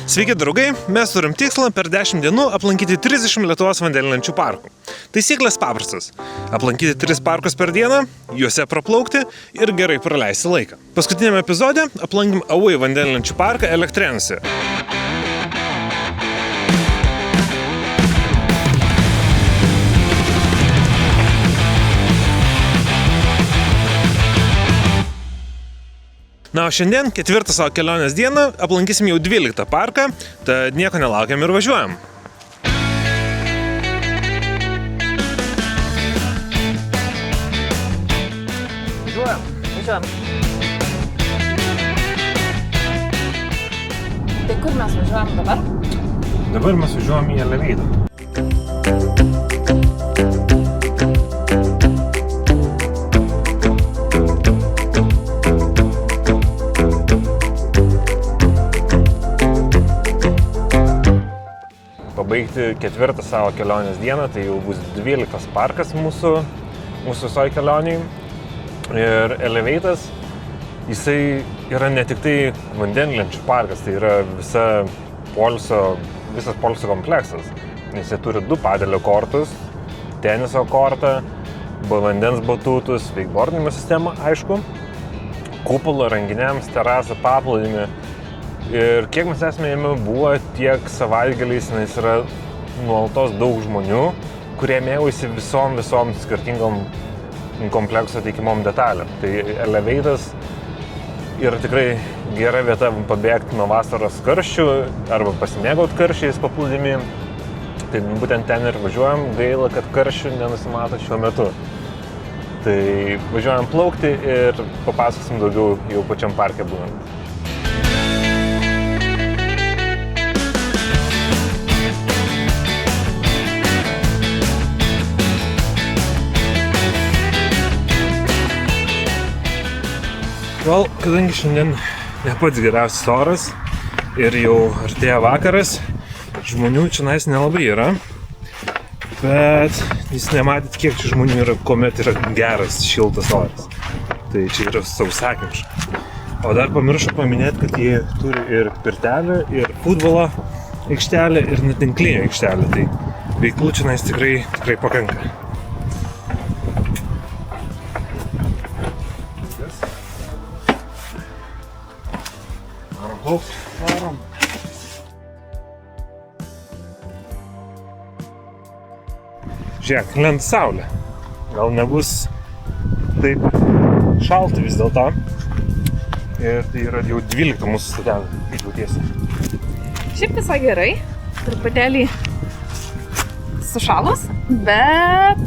Sveiki draugai, mes turim tikslą per 10 dienų aplankyti 30 Lietuvos vandenlenčių parkų. Taisyklės paprastas – aplankyti 3 parkus per dieną, juose praplaukti ir gerai praleisti laiką. Paskutiniame epizode aplankėm Away vandenlenčių parką Elektrėnuose. Na, o šiandien, 4 savo kelionės dieną, aplankysim jau 12 parką, tad nieko nelaukiam ir važiuojam. Važiuojam. Tai kur mes važiuojam dabar? Dabar mes važiuojam į Eleveidą. Pabaigti 4 savo kelionės dieną, tai jau bus 12 parkas mūsų visoje kelioniai. Ir Eleveidas, jisai yra ne tik tai vandenlenčių parkas, tai yra visas poilsio kompleksas. Jisai turi 2 padelio kortus, teniso kortą, vandens batutus, veikbordinimo sistemą, aišku, kupolą renginiams, terasą, paplūdimį. Ir kiek mes esame jame buvo, tiek savaitgaliais, nes yra nuolatos daug žmonių, kurie mėgaujasi visom skirtingom komplekso teikimom detalėm. Tai Eleveidas yra tikrai gera vieta pabėgti nuo vasaros karščių arba pasimėgauti karščiais paplūdimy. Tai būtent ten ir važiuojam, gaila, kad karščių nenusimato šiuo metu. Tai važiuojam plaukti ir papasakosim daugiau jau pačiam parke būnant. Kadangi šiandien ne pats geriausias oras ir jau artėja vakaras, žmonių čionais nelabai yra, bet jūs nematėt, kiek čia žmonių yra, kuomet yra geras, šiltas oras. Tai čia yra sausakimša. O dar pamiršau paminėti, kad jie turi ir pirtelę, ir futbolo aikštelę, ir netinklinę aikštelę. Tai veiklų čionais tikrai pakanka. Varom. Žiūrėk, lenda saulė. Gal nebus taip šalta vis dėlto. Ir tai yra jau 12 mūsų stotelė, kaip jautiesi. Šiaip visai gerai. Truputėlį sušalus, bet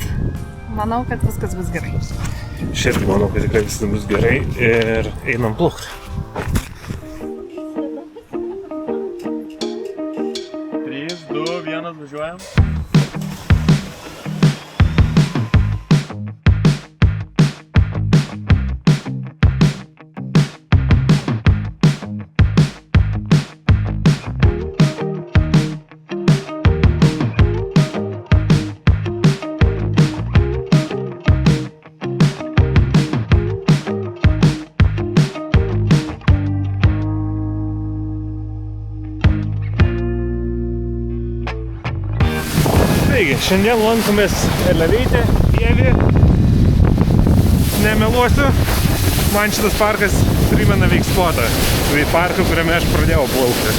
manau, kad viskas bus gerai. Šiaip manau, kad tikrai viskas bus gerai ir einam plaukti. 3, 2, 1, važiuojam. Taigi, šiandien lankomės Eleveide, Dievi. Nemeluosiu, man šitas parkas primena Veikspotą. Tai parką, kuriame aš pradėjau plaukti.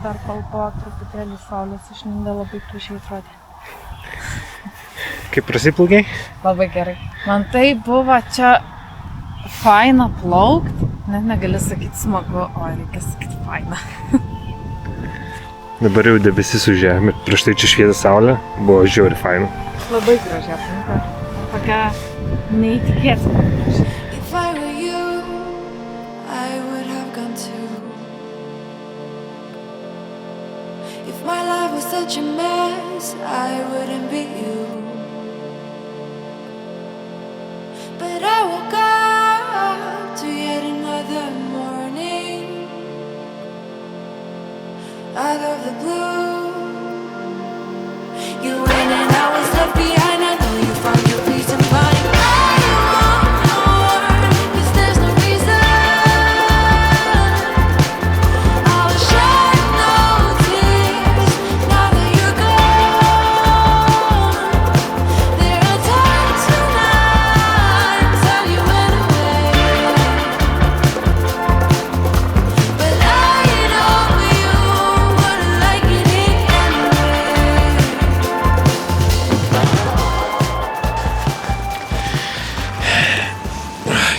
Dar kalbo truputėlį saulės išlindė, labai gražiai atrodė. Kaip prasiplaukiai? Labai gerai. Man tai buvo čia faina plaukt, net negali sakyti smagu, o reikia sakyti faina. Dabar jau debesis užėjo, bet prieš tai čia švietė saulė, buvo žiauri faina. Labai gražiai aplinka. Tokia neįtikėtina. such a mess, I wouldn't be you. But I woke up to yet another morning out of the blue. You went and I was left behind. I know you found your peace and find.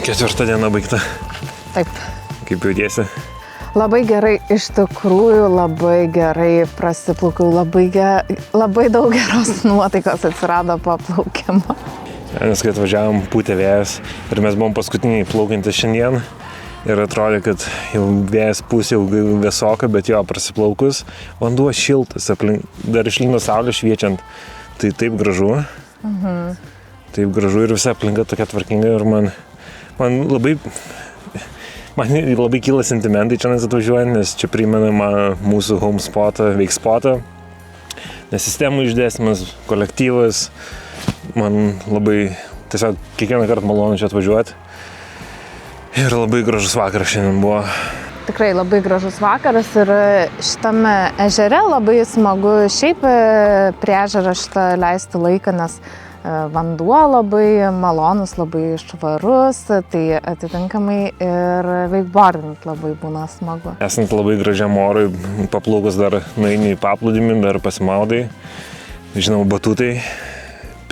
Ketvirta diena baigta. Taip. Kaip jautiesi? Labai gerai, iš tikrųjų labai gerai prasiplaukiau, labai daug geros nuotaikos atsirado po plaukimo. Nes kai atvažiavom, pūtė vėjas ir mes buvom paskutiniai plaukiantys šiandien ir atrodė, kad jau vėjas pusė jau vėsoka, bet jo prasiplaukus, vanduo šiltas, dar išlindo saulė šviečiant, tai taip gražu. Taip gražu ir visa aplinka tokia tvarkinga ir man labai kyla sentimentai čia atvažiuojant, nes čia primena mūsų home spotą, veikspotą. Nes sistemų išdėstymas, kolektyvas, man labai tiesiog kiekvieną kartą malonu čia atvažiuoti. Ir labai gražus vakaras šiandien buvo. Tikrai labai gražus vakaras ir šitame ežere labai smagu šiaip prie ežero šitą leisti laiką, nes vanduo labai malonus, labai švarus, tai atitinkamai ir wakeboardint labai būna smagu. Esant labai gražiam orui, paplaukus dar nueini į paplūdimį, dar pasimaudai. Žinau, batutai,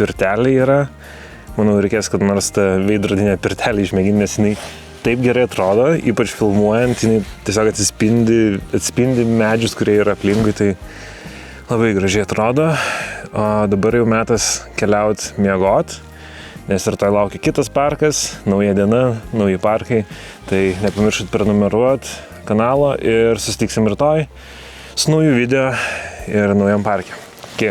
pirteliai yra. Manau, reikės, kad nors tą veidrodinę pirtelį išmėginti, nes jinai taip gerai atrodo, ypač filmuojant, jinai tiesiog atspindi medžius, kurie yra aplinkui, tai labai gražiai atrodo. O dabar jau metas keliauti miegot, nes ir tai laukia kitas parkas, nauja diena, nauji parkai. Tai nepamirškit prenumeruoti kanalo ir susitiksim rytoj su nauju video ir naujam parke. Iki.